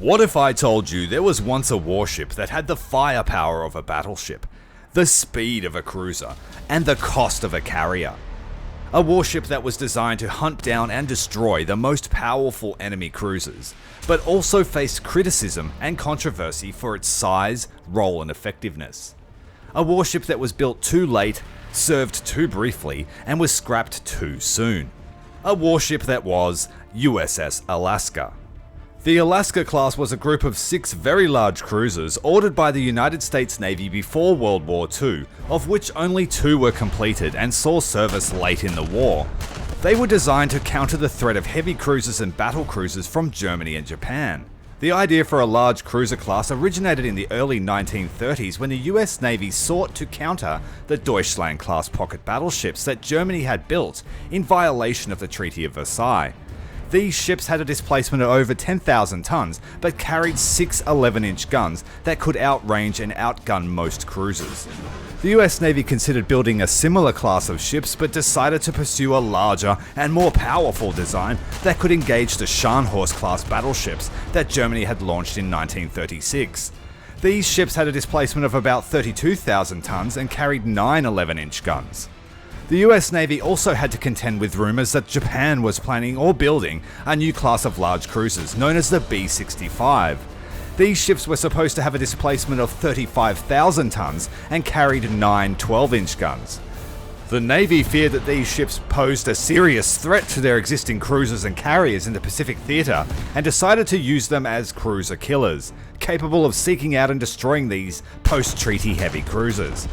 What if I told you there was once a warship that had the firepower of a battleship, the speed of a cruiser, and the cost of a carrier? A warship that was designed to hunt down and destroy the most powerful enemy cruisers, but also faced criticism and controversy for its size, role, and effectiveness. A warship that was built too late, served too briefly, and was scrapped too soon. A warship that was USS Alaska. The Alaska class was a group of 6 very large cruisers ordered by the United States Navy before World War II, of which only 2 were completed and saw service late in the war. They were designed to counter the threat of heavy cruisers and battle cruisers from Germany and Japan. The idea for a large cruiser class originated in the early 1930s when the US Navy sought to counter the Deutschland-class pocket battleships that Germany had built in violation of the Treaty of Versailles. These ships had a displacement of over 10,000 tons, but carried 6 11-inch guns that could outrange and outgun most cruisers. The US Navy considered building a similar class of ships, but decided to pursue a larger and more powerful design that could engage the Scharnhorst-class battleships that Germany had launched in 1936. These ships had a displacement of about 32,000 tons and carried 9 11-inch guns. The US Navy also had to contend with rumours that Japan was planning or building a new class of large cruisers known as the B-65. These ships were supposed to have a displacement of 35,000 tons and carried 9 12-inch guns. The Navy feared that these ships posed a serious threat to their existing cruisers and carriers in the Pacific Theatre and decided to use them as cruiser killers, capable of seeking out and destroying these post-treaty heavy cruisers.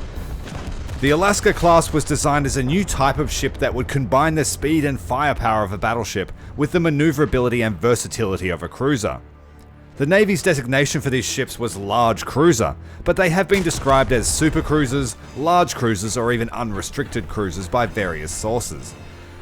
The Alaska class was designed as a new type of ship that would combine the speed and firepower of a battleship with the maneuverability and versatility of a cruiser. The Navy's designation for these ships was large cruiser, but they have been described as super cruisers, large cruisers, or even unrestricted cruisers by various sources.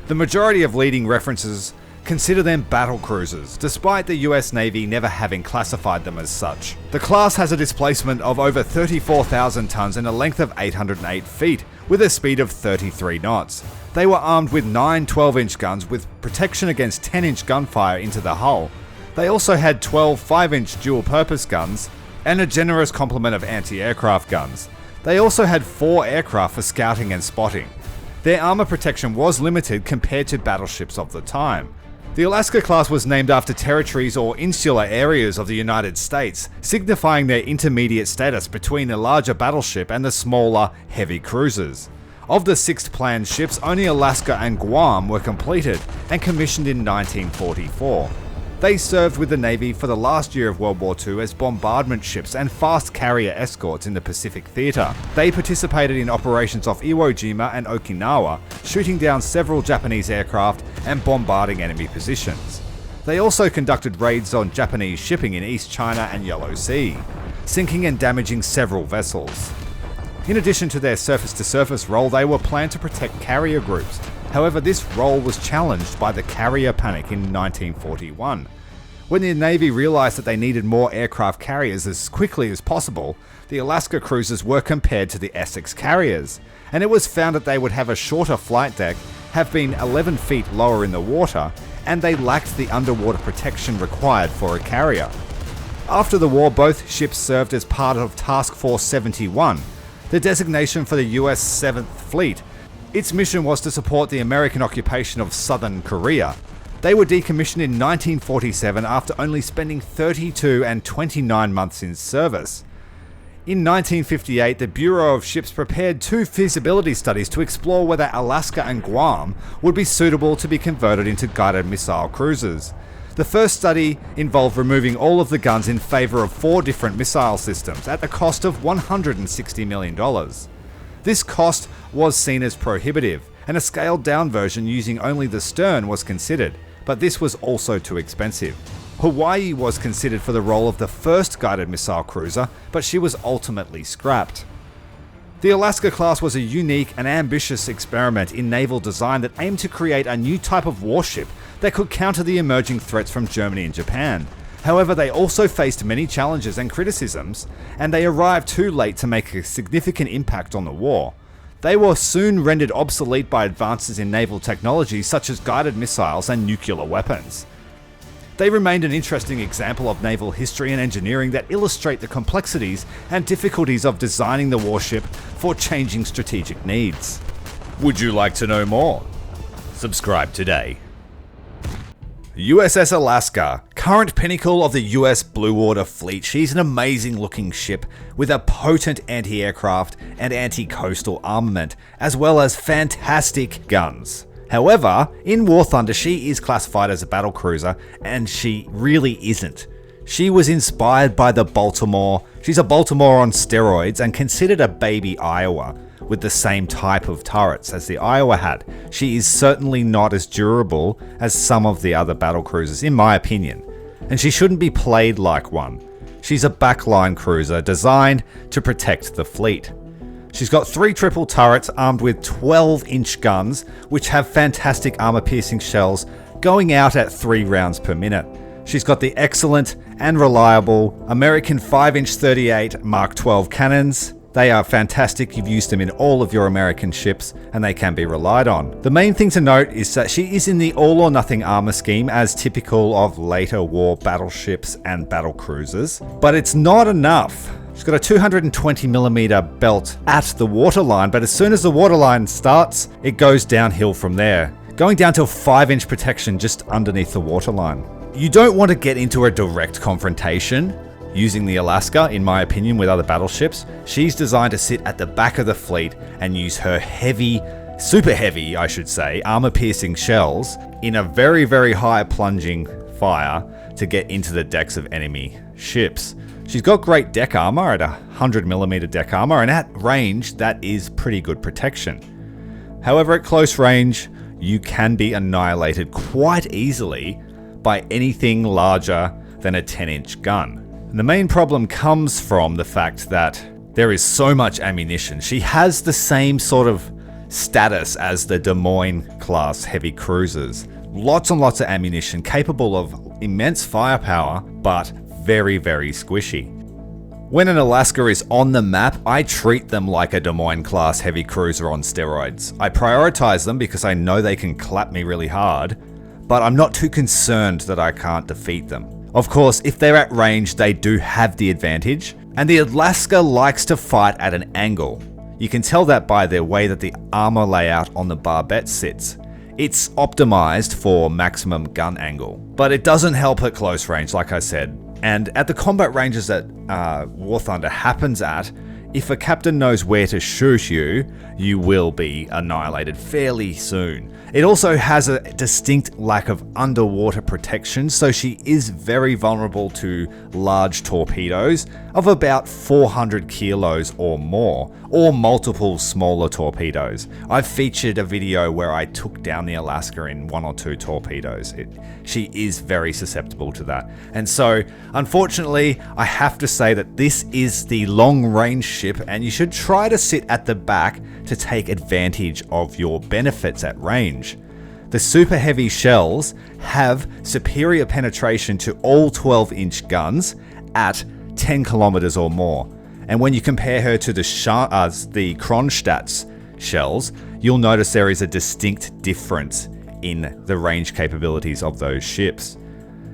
The majority of leading references consider them battle cruisers, despite the US Navy never having classified them as such. The class has a displacement of over 34,000 tons and a length of 808 feet, with a speed of 33 knots. They were armed with 9 12-inch guns with protection against 10-inch gunfire into the hull. They also had 12 5-inch dual-purpose guns and a generous complement of anti-aircraft guns. They also had 4 aircraft for scouting and spotting. Their armor protection was limited compared to battleships of the time. The Alaska class was named after territories or insular areas of the United States, signifying their intermediate status between the larger battleship and the smaller, heavy cruisers. Of the 6 planned ships, only Alaska and Guam were completed and commissioned in 1944. They served with the Navy for the last year of World War II as bombardment ships and fast carrier escorts in the Pacific Theatre. They participated in operations off Iwo Jima and Okinawa, shooting down several Japanese aircraft and bombarding enemy positions. They also conducted raids on Japanese shipping in East China and Yellow Sea, sinking and damaging several vessels. In addition to their surface-to-surface role, they were planned to protect carrier groups. However, this role was challenged by the carrier panic in 1941. When the Navy realized that they needed more aircraft carriers as quickly as possible, the Alaska cruisers were compared to the Essex carriers, and it was found that they would have a shorter flight deck, have been 11 feet lower in the water, and they lacked the underwater protection required for a carrier. After the war, both ships served as part of Task Force 71, the designation for the US 7th Fleet. Its mission was to support the American occupation of Southern Korea. They were decommissioned in 1947 after only spending 32 and 29 months in service. In 1958, the Bureau of Ships prepared 2 feasibility studies to explore whether Alaska and Guam would be suitable to be converted into guided missile cruisers. The first study involved removing all of the guns in favor of 4 different missile systems at the cost of $160 million. This cost was seen as prohibitive, and a scaled-down version using only the stern was considered, but this was also too expensive. Hawaii was considered for the role of the first guided missile cruiser, but she was ultimately scrapped. The Alaska class was a unique and ambitious experiment in naval design that aimed to create a new type of warship that could counter the emerging threats from Germany and Japan. However, they also faced many challenges and criticisms, and they arrived too late to make a significant impact on the war. They were soon rendered obsolete by advances in naval technology such as guided missiles and nuclear weapons. They remained an interesting example of naval history and engineering that illustrate the complexities and difficulties of designing the warship for changing strategic needs. Would you like to know more? Subscribe today. USS Alaska, current pinnacle of the US Blue Water Fleet. She's an amazing looking ship with a potent anti-aircraft and anti-coastal armament, as well as fantastic guns. However, in War Thunder, she is classified as a battlecruiser, and she really isn't. She was inspired by the Baltimore. She's a Baltimore on steroids and considered a baby Iowa with the same type of turrets as the Iowa had. She is certainly not as durable as some of the other battlecruisers, in my opinion, and she shouldn't be played like one. She's a backline cruiser designed to protect the fleet. She's got 3 triple turrets armed with 12-inch guns, which have fantastic armor-piercing shells going out at 3 rounds per minute. She's got the excellent and reliable American 5-inch 38 Mark 12 cannons. They are fantastic. You've used them in all of your American ships, and they can be relied on. The main thing to note is that she is in the all-or-nothing armor scheme, as typical of later war battleships and battlecruisers, but it's not enough. She's got a 220mm belt at the waterline, but as soon as the waterline starts, it goes downhill from there, going down to a 5-inch protection just underneath the waterline. You don't want to get into a direct confrontation using the Alaska, in my opinion, with other battleships. She's designed to sit at the back of the fleet and use her heavy, super heavy, I should say, armor-piercing shells in a very, very high plunging fire to get into the decks of enemy ships. She's got great deck armor at 100mm deck armor, and at range, that is pretty good protection. However, at close range, you can be annihilated quite easily by anything larger than a 10-inch gun. And the main problem comes from the fact that there is so much ammunition. She has the same sort of status as the Des Moines class heavy cruisers. Lots and lots of ammunition, capable of immense firepower, but very, very squishy. When an Alaska is on the map, I treat them like a Des Moines class heavy cruiser on steroids. I prioritize them because I know they can clap me really hard, but I'm not too concerned that I can't defeat them. Of course, if they're at range, they do have the advantage, and the Alaska likes to fight at an angle. You can tell that by the way that the armor layout on the barbette sits. It's optimized for maximum gun angle, but it doesn't help at close range, like I said. And at the combat ranges that War Thunder happens at, if a captain knows where to shoot you, you will be annihilated fairly soon. It also has a distinct lack of underwater protection, so she is very vulnerable to large torpedoes of about 400 kilos or more, or multiple smaller torpedoes. I've featured a video where I took down the Alaska in 1 or 2 torpedoes. She is very susceptible to that. And so, unfortunately, I have to say that this is the long-range ship, and you should try to sit at the back to take advantage of your benefits at range. The super heavy shells have superior penetration to all 12-inch guns at 10 kilometers or more. And when you compare her to the Kronstadt's shells, you'll notice there is a distinct difference in the range capabilities of those ships.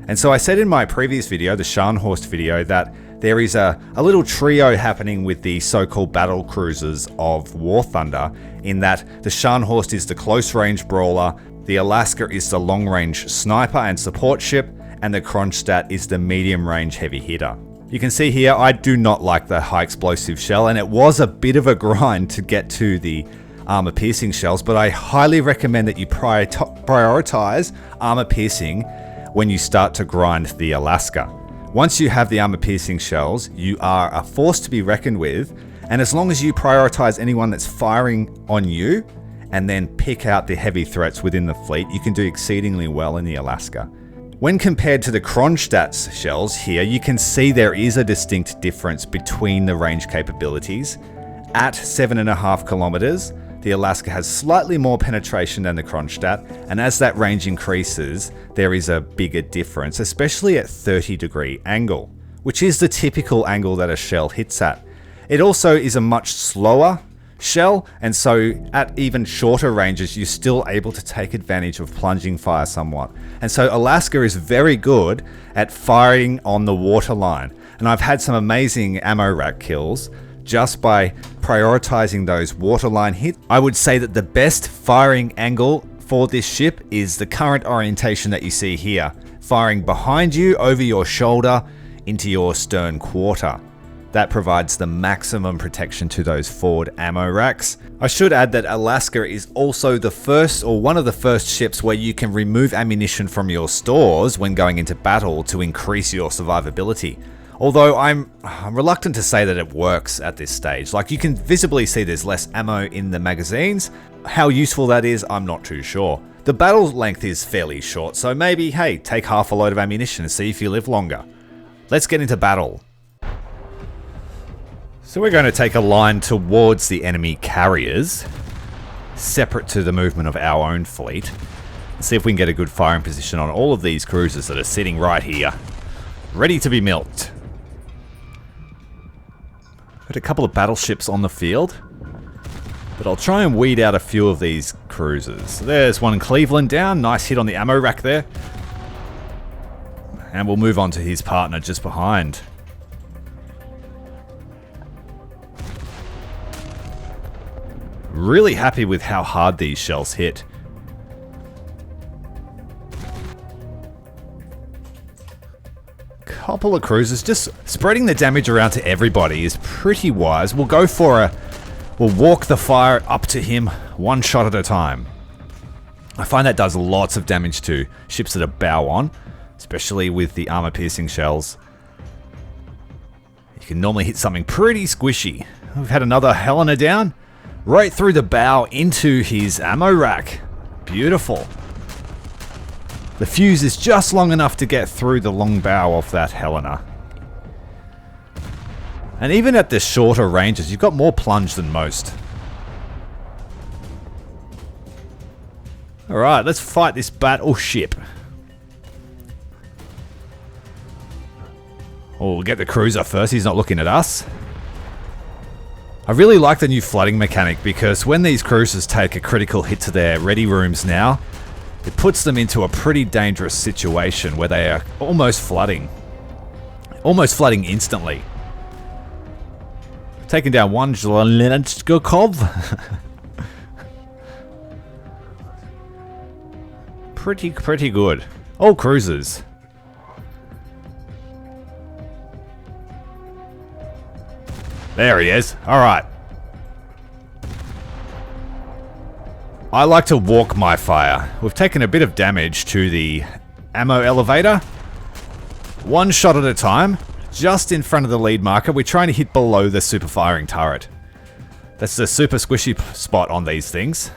And so I said in my previous video, the Scharnhorst video, that there is a little trio happening with the so-called battle cruisers of War Thunder, in that the Scharnhorst is the close-range brawler, the Alaska is the long-range sniper and support ship, and the Kronstadt is the medium-range heavy hitter. You can see here, I do not like the high explosive shell, and it was a bit of a grind to get to the armor piercing shells, but I highly recommend that you prioritize armor piercing when you start to grind the Alaska. Once you have the armor piercing shells, you are a force to be reckoned with, and as long as you prioritize anyone that's firing on you and then pick out the heavy threats within the fleet, you can do exceedingly well in the Alaska. When compared to the Kronstadt's shells here, you can see there is a distinct difference between the range capabilities. At 7.5 kilometers, the Alaska has slightly more penetration than the Kronstadt, and as that range increases, there is a bigger difference, especially at 30-degree angle, which is the typical angle that a shell hits at. It also is a much slower shell, and so at even shorter ranges you're still able to take advantage of plunging fire somewhat. And so Alaska is very good at firing on the waterline, and I've had some amazing ammo rack kills just by prioritizing those waterline hits. I would say that the best firing angle for this ship is the current orientation that you see here, firing behind you, over your shoulder, into your stern quarter. That provides the maximum protection to those forward ammo racks. I should add that Alaska is also the first, or one of the first ships where you can remove ammunition from your stores when going into battle to increase your survivability. Although I'm reluctant to say that it works at this stage. Like, you can visibly see there's less ammo in the magazines. How useful that is, I'm not too sure. The battle length is fairly short, so maybe, hey, take half a load of ammunition and see if you live longer. Let's get into battle. So we're going to take a line towards the enemy carriers, separate to the movement of our own fleet, and see if we can get a good firing position on all of these cruisers that are sitting right here, ready to be milked. Got a couple of battleships on the field, but I'll try and weed out a few of these cruisers. There's one in Cleveland down, nice hit on the ammo rack there. And we'll move on to his partner just behind. Really happy with how hard these shells hit. Couple of cruisers, just spreading the damage around to everybody is pretty wise. We'll walk the fire up to him one shot at a time. I find that does lots of damage to ships that are bow on, especially with the armor piercing shells. You can normally hit something pretty squishy. We've had another Helena down, right through the bow into his ammo rack. Beautiful. The fuse is just long enough to get through the long bow of that Helena. And even at the shorter ranges, you've got more plunge than most. Alright, let's fight this battleship. Oh, we'll get the cruiser first, he's not looking at us. I really like the new flooding mechanic, because when these cruisers take a critical hit to their ready rooms now, it puts them into a pretty dangerous situation where they are almost flooding instantly. Taking down one Zhelenskov. Pretty good. All cruisers. There he is. Alright. I like to walk my fire. We've taken a bit of damage to the ammo elevator. One shot at a time. Just in front of the lead marker. We're trying to hit below the super firing turret. That's the super squishy spot on these things.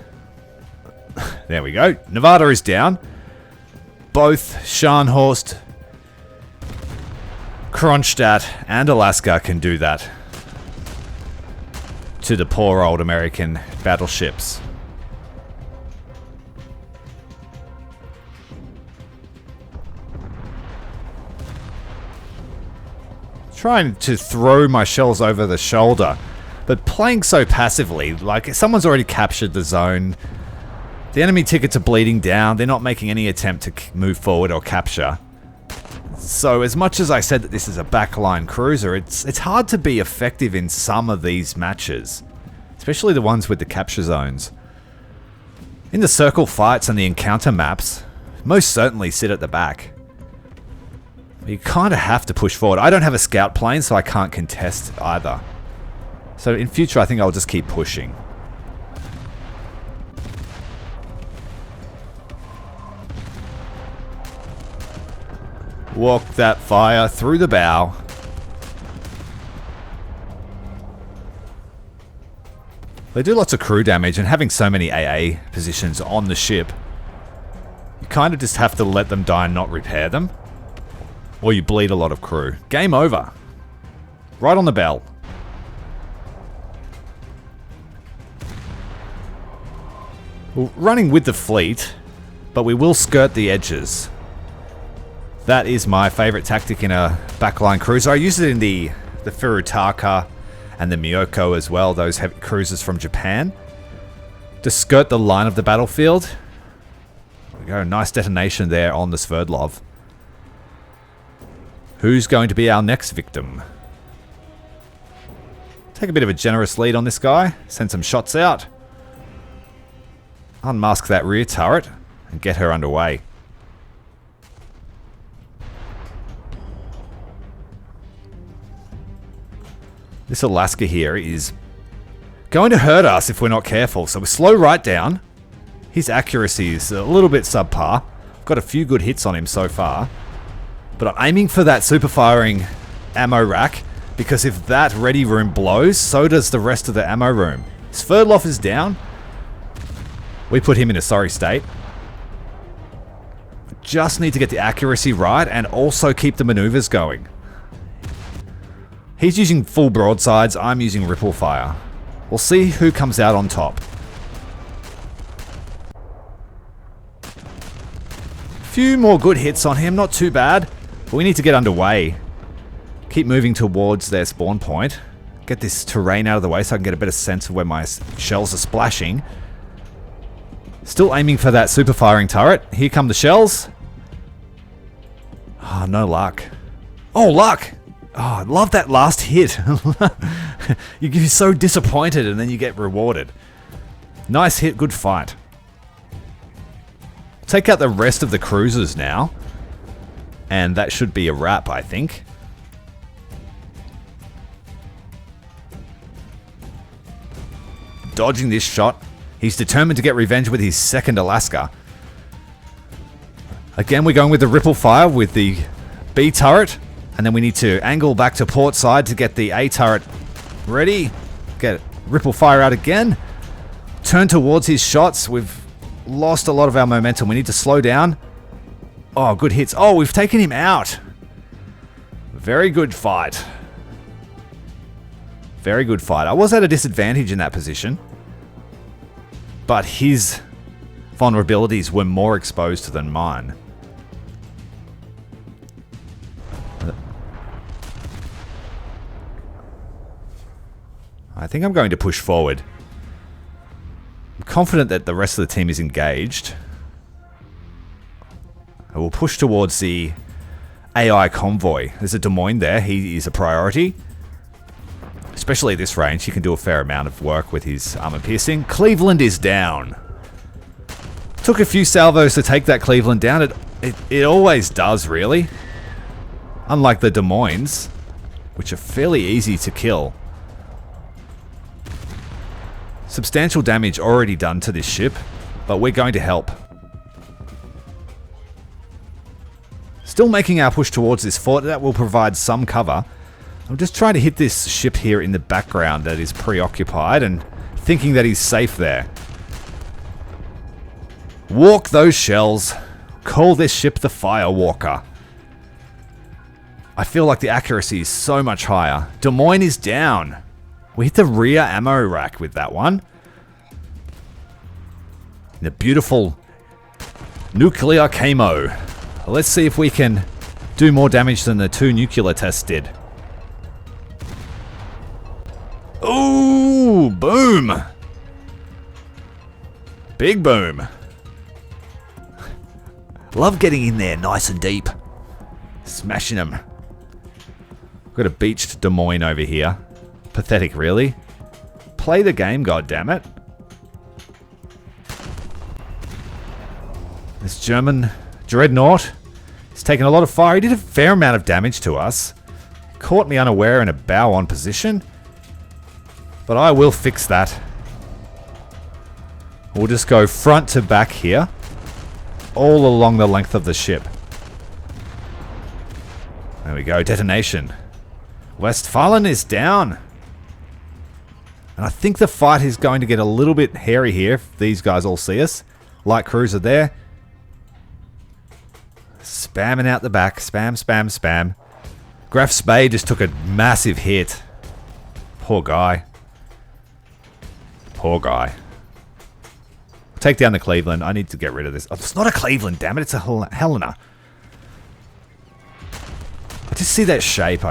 There we go. Nevada is down. Both Scharnhorst, Kronstadt, and Alaska can do that to the poor old American battleships. Trying to throw my shells over the shoulder, but playing so passively, like someone's already captured the zone. The enemy tickets are bleeding down, they're not making any attempt to move forward or capture. So as much as I said that this is a backline cruiser, it's hard to be effective in some of these matches, especially the ones with the capture zones. In the circle fights and the encounter maps, most certainly sit at the back. You kind of have to push forward. I don't have a scout plane, so I can't contest either. So in future, I think I'll just keep pushing. Walk that fire through the bow. They do lots of crew damage, and having so many AA positions on the ship, you kind of just have to let them die and not repair them, or you bleed a lot of crew. Game over. Right on the bell. We're running with the fleet, but we will skirt the edges. That is my favorite tactic in a backline cruiser. I use it in the Furutaka and the Myoko as well, those heavy cruisers from Japan. To skirt the line of the battlefield. There we go, nice detonation there on the Sverdlov. Who's going to be our next victim? Take a bit of a generous lead on this guy, send some shots out. Unmask that rear turret and get her underway. This Alaska here is going to hurt us if we're not careful, so we slow right down. His accuracy is a little bit subpar. I've got a few good hits on him so far. But I'm aiming for that super firing ammo rack, because if that ready room blows, so does the rest of the ammo room. Sverdlov is down. We put him in a sorry state. Just need to get the accuracy right and also keep the maneuvers going. He's using full broadsides, I'm using ripple fire. We'll see who comes out on top. Few more good hits on him, not too bad. But we need to get underway. Keep moving towards their spawn point. Get this terrain out of the way so I can get a better sense of where my shells are splashing. Still aiming for that super firing turret. Here come the shells. Oh, no luck. Oh, luck! Oh, I love that last hit. You're so disappointed and then you get rewarded. Nice hit, good fight. Take out the rest of the cruisers now. And that should be a wrap, I think. Dodging this shot. He's determined to get revenge with his second Alaska. Again, we're going with the ripple fire with the B turret. And then we need to angle back to port side to get the A turret ready. Get ripple fire out again. Turn towards his shots. We've lost a lot of our momentum. We need to slow down. Oh, good hits. Oh, we've taken him out. Very good fight. Very good fight. I was at a disadvantage in that position. But his vulnerabilities were more exposed than mine. I think I'm going to push forward. I'm confident that the rest of the team is engaged. I will push towards the AI convoy. There's a Des Moines there. He is a priority. Especially at this range, he can do a fair amount of work with his armor piercing. Cleveland is down. Took a few salvos to take that Cleveland down. It always does, really. Unlike the Des Moines, which are fairly easy to kill. Substantial damage already done to this ship, but we're going to help. Still making our push towards this fort. That will provide some cover. I'm just trying to hit this ship here in the background that is preoccupied and thinking that he's safe there. Walk those shells. Call this ship the Firewalker. I feel like the accuracy is so much higher. Des Moines is down. We hit the rear ammo rack with that one. The beautiful nuclear camo. Let's see if we can do more damage than the 2 nuclear tests did. Ooh, boom. Big boom. Love getting in there nice and deep. Smashing them. Got a beached Des Moines over here. Pathetic, really. Play the game, goddammit. This German dreadnought is taking a lot of fire. He did a fair amount of damage to us. Caught me unaware in a bow-on position. But I will fix that. We'll just go front to back here. All along the length of the ship. There we go, detonation. Westfalen is down. And I think the fight is going to get a little bit hairy here if these guys all see us. Light cruiser there. Spamming out the back. Spam, spam, spam. Graf Spade just took a massive hit. Poor guy. Poor guy. Take down the Cleveland. I need to get rid of this. Oh, it's not a Cleveland, damn it. It's a Helena. I just see that shape.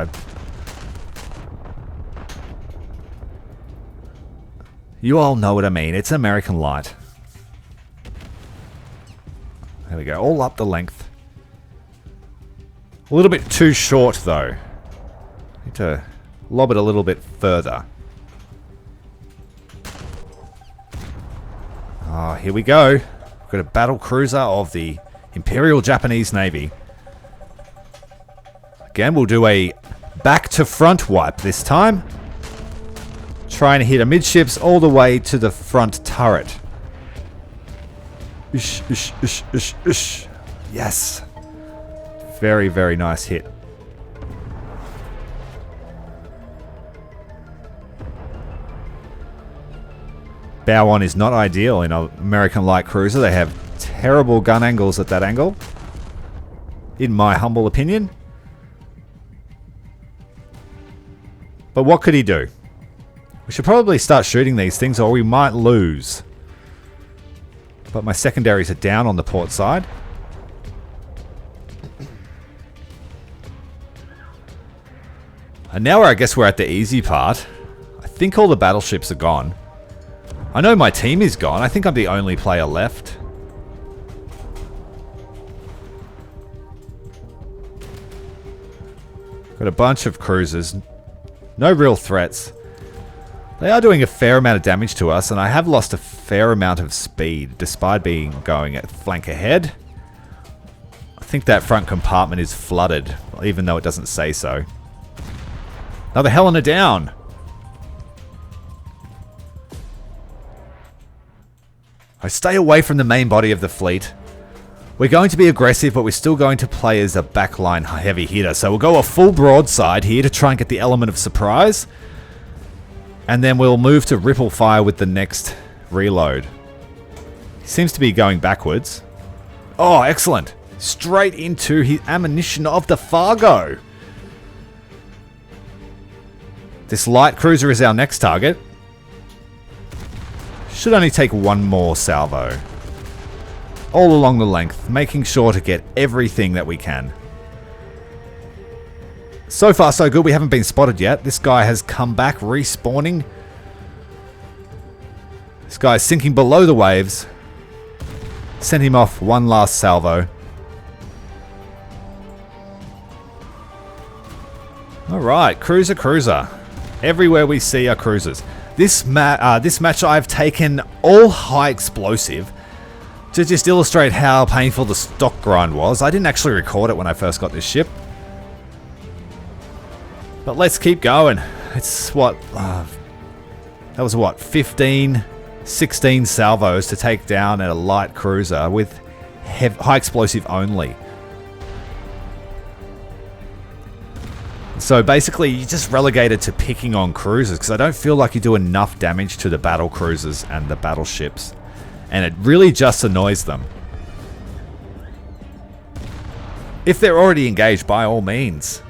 You all know what I mean. It's American light. There we go. All up the length. A little bit too short, though. Need to lob it a little bit further. Oh, here we go. We've got a battle cruiser of the Imperial Japanese Navy. Again, we'll do a back to front wipe this time. Trying to hit amidships all the way to the front turret. Ish, ish, ish, ish, ish. Yes. Very, very nice hit. Bow on is not ideal in an American light cruiser. They have terrible gun angles at that angle, in my humble opinion. But what could he do? We should probably start shooting these things or we might lose. But my secondaries are down on the port side. And now I guess we're at the easy part. I think all the battleships are gone. I know my team is gone. I think I'm the only player left. Got a bunch of cruisers. No real threats. They are doing a fair amount of damage to us, and I have lost a fair amount of speed, despite going at flank ahead. I think that front compartment is flooded, even though it doesn't say so. Another Helena down! I stay away from the main body of the fleet. We're going to be aggressive, but we're still going to play as a backline heavy hitter. So we'll go a full broadside here to try and get the element of surprise. And then we'll move to ripple fire with the next reload. He seems to be going backwards. Oh, excellent. Straight into his ammunition of the Fargo. This light cruiser is our next target. Should only take one more salvo. All along the length, making sure to get everything that we can. So far so good, we haven't been spotted yet. This guy has come back, respawning. This guy's sinking below the waves. Send him off one last salvo. Alright, cruiser. Everywhere we see are cruisers. This match I've taken all high explosive to just illustrate how painful the stock grind was. I didn't actually record it when I first got this ship. But let's keep going. It's what, that was what, 15, 16 salvos to take down a light cruiser with high explosive only. So basically, you're just relegated to picking on cruisers because I don't feel like you do enough damage to the battle cruisers and the battleships. And it really just annoys them. If they're already engaged, by all means,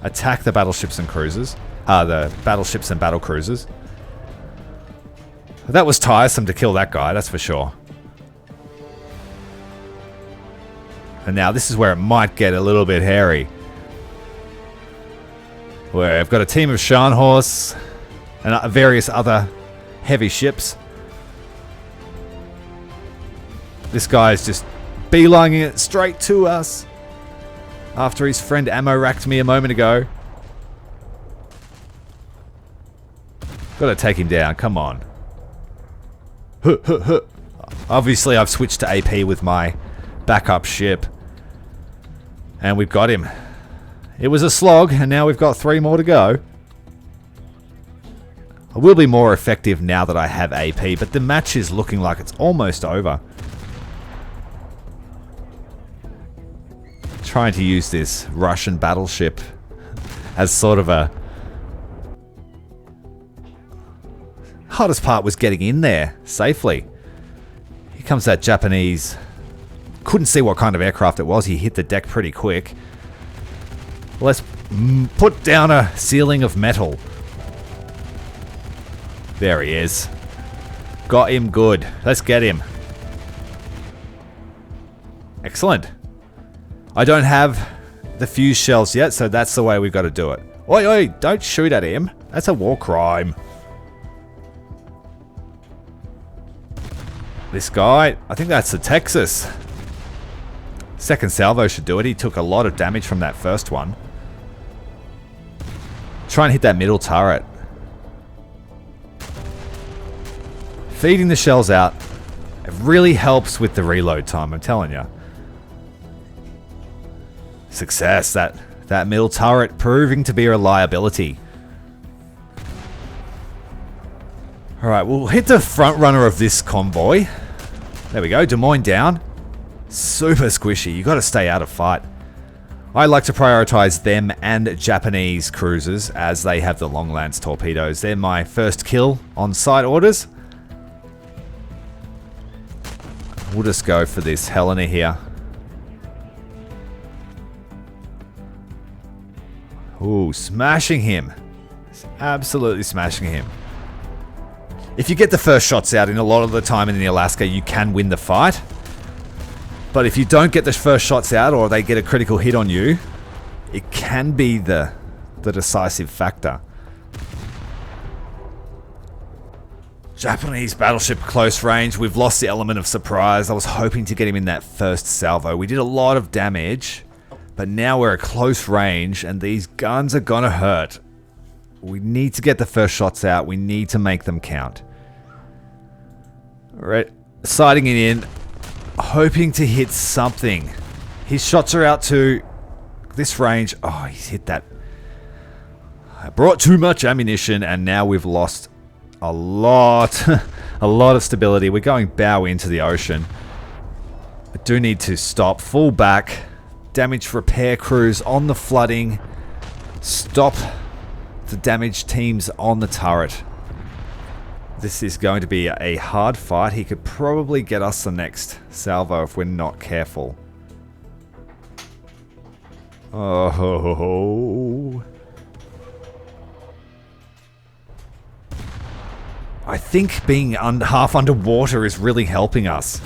attack the battleships and cruisers. The battleships and battle cruisers. That was tiresome to kill that guy, that's for sure. And now this is where it might get a little bit hairy. Where I've got a team of Scharnhorst and various other heavy ships. This guy is just beelining it straight to us after his friend ammo racked me a moment ago. Gotta take him down, come on. Obviously I've switched to AP with my backup ship. And we've got him. It was a slog, and now we've got 3 more to go. I will be more effective now that I have AP, but the match is looking like it's almost over. Trying to use this Russian battleship as sort of a... Hardest part was getting in there safely. Here comes that Japanese... Couldn't see what kind of aircraft it was. He hit the deck pretty quick. Let's put down a ceiling of metal. There he is. Got him good. Let's get him. Excellent. I don't have the fuse shells yet, so that's the way we've got to do it. Oi, oi, don't shoot at him. That's a war crime. This guy, I think that's the Texas. Second salvo should do it. He took a lot of damage from that first one. Try and hit that middle turret. Feeding the shells out. It really helps with the reload time, I'm telling you. Success. That middle turret proving to be a reliability. Alright, we'll hit the front runner of this convoy. There we go, Des Moines down. Super squishy, you gotta stay out of fight. I like to prioritize them and Japanese cruisers as they have the long lance torpedoes. They're my first kill on site orders. We'll just go for this Helena here. Ooh, smashing him. Absolutely smashing him. If you get the first shots out in a lot of the time in the Alaska, you can win the fight. But if you don't get the first shots out or they get a critical hit on you, it can be the decisive factor. Japanese battleship close range. We've lost the element of surprise. I was hoping to get him in that first salvo. We did a lot of damage, but now we're at close range and these guns are gonna hurt. We need to get the first shots out. We need to make them count. Alright, sighting it in. Hoping to hit something. His shots are out to this range. Oh, he's hit that. I brought too much ammunition and now we've lost a lot. A lot of stability. We're going bow into the ocean. I do need to stop. Fall back. Damage repair crews on the flooding. Stop the damage teams on the turret. This is going to be a hard fight. He could probably get us the next salvo if we're not careful. Oh. I think being half underwater is really helping us.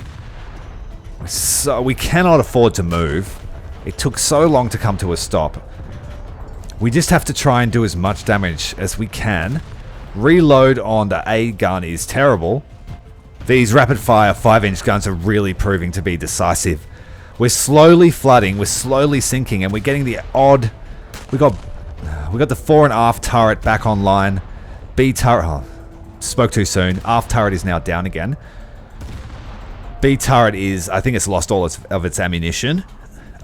So we cannot afford to move. It took so long to come to a stop. We just have to try and do as much damage as we can. Reload on the A gun is terrible. These rapid fire 5-inch guns are really proving to be decisive. We're slowly flooding, we're slowly sinking, and we're getting the odd... We got the fore and aft turret back online. B turret... Oh, spoke too soon. Aft turret is now down again. B turret is... I think it's lost all of its ammunition.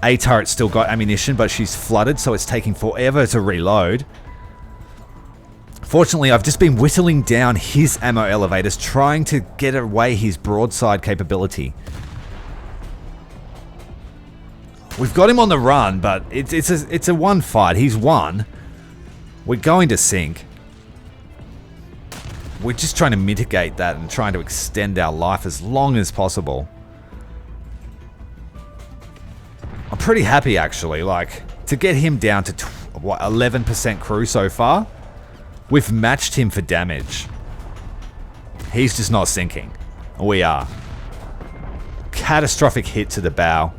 A turret still got ammunition, but she's flooded, so it's taking forever to reload. Fortunately, I've just been whittling down his ammo elevators, trying to get away his broadside capability. We've got him on the run, but it's a one fight. He's won. We're going to sink. We're just trying to mitigate that and trying to extend our life as long as possible. I'm pretty happy, actually. Like, to get him down to, what, 11% crew so far? We've matched him for damage. He's just not sinking. We are. Catastrophic hit to the bow.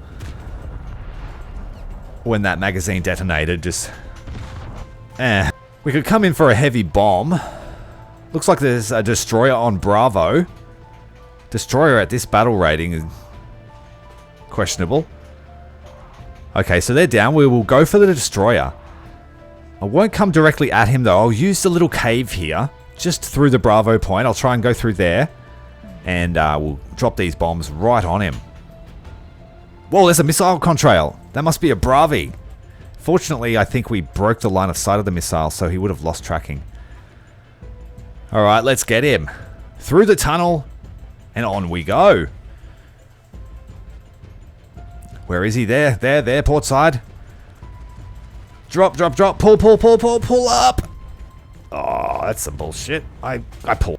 When that magazine detonated, just... We could come in for a heavy bomb. Looks like there's a destroyer on Bravo. Destroyer at this battle rating is questionable. Okay, so they're down. We will go for the destroyer. I won't come directly at him though. I'll use the little cave here, just through the Bravo point. I'll try and go through there, and we'll drop these bombs right on him. Whoa, there's a missile contrail. That must be a Bravi. Fortunately, I think we broke the line of sight of the missile, so he would have lost tracking. Alright, let's get him. Through the tunnel, and on we go. Where is he? There, port side. Drop, pull up. Oh, that's some bullshit. I pull.